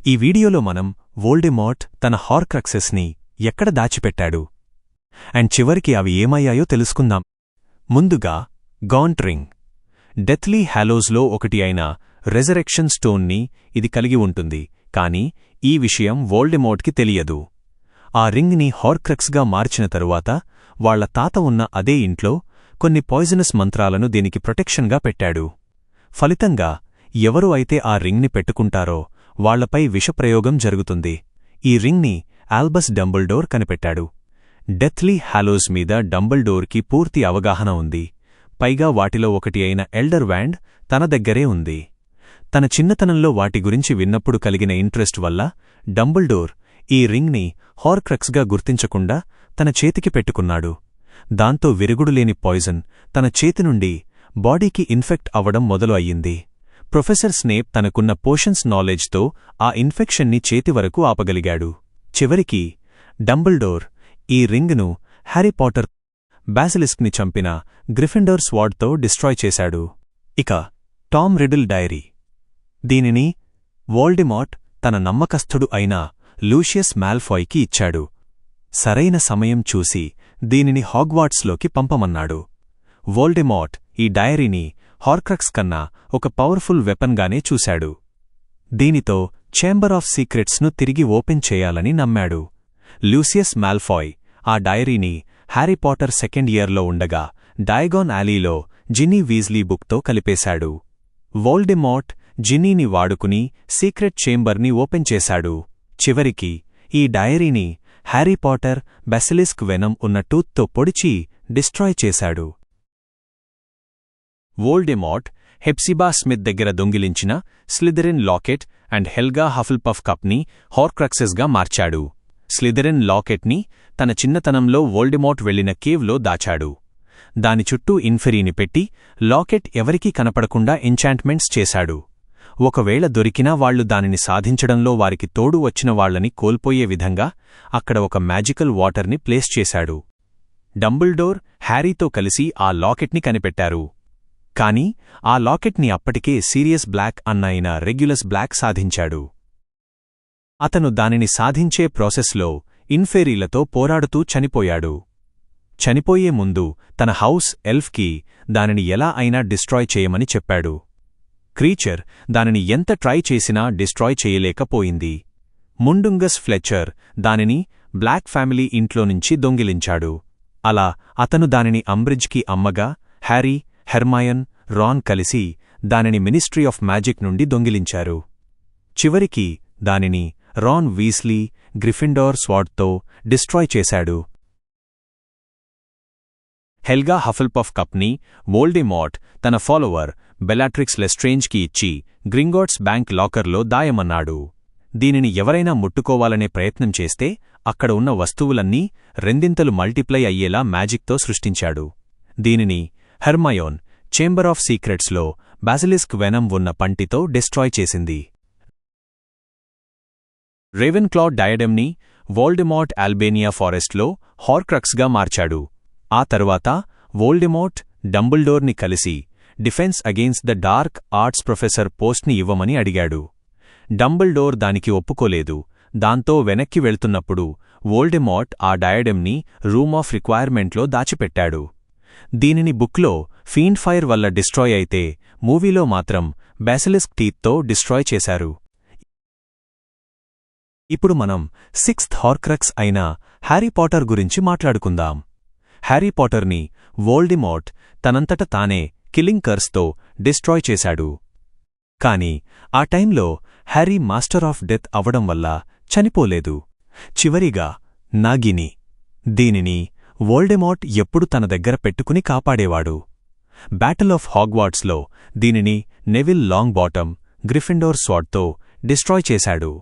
ఈ వీడియోలో మనం వోల్డెమార్ట్ తన హార్క్రక్సెస్ని ఎక్కడ దాచిపెట్టాడు అండ్ చివరికి అవి ఏమయ్యాయో తెలుసుకుందాం. ముందుగా గాంట్ రింగ్. డెత్లీ హాలోస్లో ఒకటి అయిన రెజరెక్షన్ స్టోన్ని ఇది కలిగి ఉంటుంది, కాని ఈ విషయం వోల్డెమార్ట్కి తెలియదు. ఆ రింగ్ని హార్క్రక్స్గా మార్చిన తరువాత వాళ్ల తాత ఉన్న అదే ఇంట్లో కొన్ని పాయిజనస్ మంత్రాలను దీనికి ప్రొటెక్షన్గా పెట్టాడు. ఫలితంగా ఎవరు అయితే ఆ రింగ్ని పెట్టుకుంటారో వాళ్లపై విషప్రయోగం జరుగుతుంది. ఈ రింగ్ని ఆల్బస్ డంబుల్డోర్ కనిపెట్టాడు. డెత్లీ హాలోస్ మీద డంబుల్డోర్కి పూర్తి అవగాహన ఉంది. పైగా వాటిలో ఒకటి అయిన ఎల్డర్ వ్యాండ్ తన దగ్గరే ఉంది. తన చిన్నతనంలో వాటి గురించి విన్నప్పుడు కలిగిన ఇంట్రెస్ట్ వల్ల డంబుల్డోర్ ఈ రింగ్ని హార్క్రక్స్గా గుర్తించకుండా తన చేతికి పెట్టుకున్నాడు. దాంతో విరుగుడులేని పాయిజన్ తన చేతినుండి బాడీకి ఇన్ఫెక్ట్ అవ్వడం మొదలు అయ్యింది. ప్రొఫెసర్ స్నేప్ తనకున్న పోషన్స్ నాలెడ్జ్తో ఆ ఇన్ఫెక్షన్ని చేతివరకు ఆపగలిగాడు. చివరికి డంబుల్డోర్ ఈ రింగ్ను హ్యారీపాటర్ బాసిలిస్క్ని చంపిన గ్రిఫిండోర్ స్వార్డ్తో డిస్ట్రాయ్ చేశాడు. ఇక టామ్ రిడిల్ డైరీ. దీనిని వోల్డెమార్ట్ తన నమ్మకస్థుడు అయిన లూషియస్ మాల్ఫాయ్కి ఇచ్చాడు. సరైన సమయం చూసి దీనిని హాగ్వార్ట్స్లోకి పంపమన్నాడు. వోల్డెమార్ట్ ఈ డైరీని హార్క్రక్స్ కన్నా ఒక పవర్ఫుల్ వెపన్గానే చూశాడు. దీనితో ఛాంబర్ ఆఫ్ సీక్రెట్స్ను తిరిగి ఓపెన్ చేయాలని నమ్మాడు. లూసియస్ మాల్ఫాయ్ ఆ డైరీని హ్యారీపాటర్ సెకండ్ ఇయర్లో ఉండగా డయాగాన్ యాలీలో జిన్నీ వీజ్లీ బుక్తో కలిపేశాడు. వోల్డెమార్ట్ జిన్నీని వాడుకుని సీక్రెట్ ఛేంబర్ని ఓపెన్ చేశాడు. చివరికి ఈ డైరీని హ్యారీపాటర్ బెసిలిస్క్ వెనం ఉన్న టూత్తో పొడిచి డిస్ట్రాయ్ చేశాడు. వోల్డెమార్ట్ హెప్సిబా స్మిత్ దగ్గర దొంగిలించిన స్లిథెరిన్ లాకెట్ అండ్ హెల్గా హఫుల్పఫ్ కప్ని హార్క్రక్సెస్గా మార్చాడు. స్లిథెరిన్ లాకెట్ని తన చిన్నతనంలో వోల్డెమార్ట్ వెళ్లిన కేవ్లో దాచాడు. దాని చుట్టూ ఇన్ఫెరీని పెట్టి లాకెట్ ఎవరికీ కనపడకుండా ఎంచాంట్మెంట్స్ చేశాడు. ఒకవేళ దొరికినా వాళ్లు దానిని సాధించడంలో వారికి తోడు వచ్చిన వాళ్లని కోల్పోయే విధంగా అక్కడ ఒక మ్యాజికల్ వాటర్ని ప్లేస్ చేశాడు. డంబుల్డోర్ హ్యారీతో కలిసి ఆ లాకెట్ని కనిపెట్టారు. కాని ఆ లాకెట్ని అప్పటికే సీరియస్ బ్లాక్ అన్నయిన రెగ్యులస్ బ్లాక్ సాధించాడు. అతను దానిని సాధించే ప్రాసెస్లో ఇన్ఫెరీలతో పోరాడుతూ చనిపోయాడు. చనిపోయే ముందు తన హౌస్ ఎల్ఫ్కి దానిని ఎలా అయినా డిస్ట్రాయ్ చేయమని చెప్పాడు. క్రీచర్ దానిని ఎంత ట్రై చేసినా డిస్ట్రాయ్ చేయలేకపోయింది. ముండుంగస్ ఫ్లెచర్ దానిని బ్లాక్ ఫ్యామిలీ ఇంట్లోనుంచి దొంగిలించాడు. అలా అతను దానిని అంబ్రిడ్జ్కి అమ్మగా హ్యారీ, హెర్మాయన్, రాన్ కలిసి దానిని మినిస్ట్రీ ఆఫ్ మ్యాజిక్ నుండి దొంగిలించారు. చివరికి దానిని రాన్ వీస్లీ గ్రిఫిండోర్ స్వార్డ్తో డిస్ట్రాయ్ చేశాడు. హెల్గా హఫుల్పఫ్ కప్ని వోల్డెమార్ట్ తన ఫాలోవర్ బెలాట్రిక్స్ లెస్ట్రేంజ్కి ఇచ్చి గ్రింగోట్స్ బ్యాంక్ లాకర్లో దాయమన్నాడు. దీనిని ఎవరైనా ముట్టుకోవాలనే ప్రయత్నం చేస్తే అక్కడ ఉన్న వస్తువులన్నీ రెండింతలు మల్టిప్లై అయ్యేలా మ్యాజిక్తో సృష్టించాడు. దీనిని హెర్మయోన్ ఛేంబర్ ఆఫ్ సీక్రెట్స్లో బాసిలిస్క్ వెనం ఉన్న పంటితో డిస్ట్రాయ్ చేసింది. రేవెన్క్లా డయడెమ్ని వోల్డెమార్ట్ ఆల్బేనియా ఫారెస్ట్లో హార్క్రక్స్గా మార్చాడు. ఆ తరువాత వోల్డెమార్ట్ డంబుల్డోర్ని కలిసి defence against the dark arts professor పోస్ట్ని ఇవ్వమని అడిగాడు. డంబుల్డోర్ దానికి ఒప్పుకోలేదు. దాంతో వెనక్కి వెళ్తున్నప్పుడు వోల్డెమార్ట్ ఆ డయడెమ్ని రూమ్ ఆఫ్ రిక్వైర్మెంట్లో దాచిపెట్టాడు. దీనిని బుక్లో ఫీండ్ ఫైర్ వల్ల డిస్ట్రాయ్ అయితే మూవీలో మాత్రం బాసిలిస్క్ టీత్తో డిస్ట్రాయ్ చేశారు. ఇప్పుడు మనం సిక్స్త్ హార్క్రక్స్ అయిన హ్యారీపాటర్ గురించి మాట్లాడుకుందాం. హ్యారీపాటర్ని వోల్డెమార్ట్ తనంతట తానే కిల్లింగ్ కర్స్తో డిస్ట్రాయ్ చేశాడు. కాని ఆ టైంలో హ్యారీ మాస్టర్ ఆఫ్ డెత్ అవడం వల్ల చనిపోలేదు. చివరిగా నాగిని. దీనిని వోల్డెమార్ట్ ఎప్పుడు తన దగ్గర పెట్టుకుని కాపాడేవాడు. బ్యాటిల్ ఆఫ్ హాగ్వార్ట్స్లో దీనిని నెవిల్ లాంగ్ బాటమ్ గ్రిఫిండోర్ స్వార్డ్తో డిస్ట్రాయ్ చేశాడు.